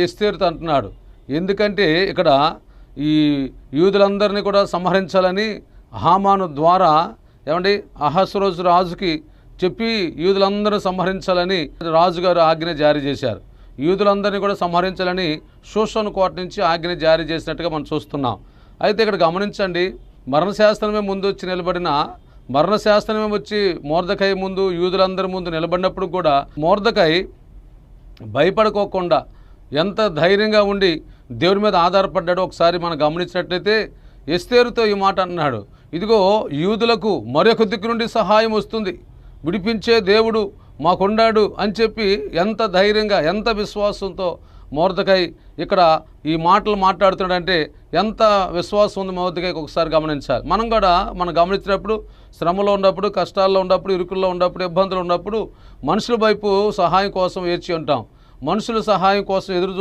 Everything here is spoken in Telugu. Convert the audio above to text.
ఎస్తేరుతో అంటున్నాడు. ఎందుకంటే ఇక్కడ ఈ యూదులందరినీ కూడా సంహరించాలని హామాను ద్వారా ఏమండి అహస్రోజు రాజుకి చెప్పి యూదులందరూ సంహరించాలని రాజుగారు ఆజ్ఞ జారీ చేశారు. యూదులందరినీ కూడా సంహరించాలని షూషను కోట నుంచి ఆజ్ఞ జారీ చేసినట్టుగా మనం చూస్తున్నాం. అయితే ఇక్కడ గమనించండి, మరణశాస్త్రమే ముందు వచ్చి నిలబడిన మరణశాస్త్రమే వచ్చి మొర్దెకై ముందు యూదులందరి ముందు నిలబడినప్పుడు కూడా మొర్దెకై భయపడుకోకుండా ఎంత ధైర్యంగా ఉండి దేవుడి మీద ఆధారపడ్డాడో ఒకసారి మనం గమనించినట్లయితే ఎస్తేరుతో ఈ మాట అన్నాడు, ఇదిగో యూదులకు మరొక దిక్కు నుండి సహాయం వస్తుంది, విడిపించే దేవుడు మాకున్నాడు అని చెప్పి ఎంత ధైర్యంగా ఎంత విశ్వాసంతో మొర్దెకై ఇక్కడ ఈ మాటలు మాట్లాడుతున్నాడంటే ఎంత విశ్వాసం ఉంది మొర్దెకైకి ఒకసారి గమనించాలి. మనం గమనించినప్పుడు శ్రమలో ఉన్నప్పుడు, కష్టాల్లో ఉన్నప్పుడు, ఇరుకుల్లో ఉన్నప్పుడు, ఇబ్బందులు ఉన్నప్పుడు మనుషుల వైపు సహాయం కోసం వేచి ఉంటాం. మనుషుల సహాయం కోసం ఎదురు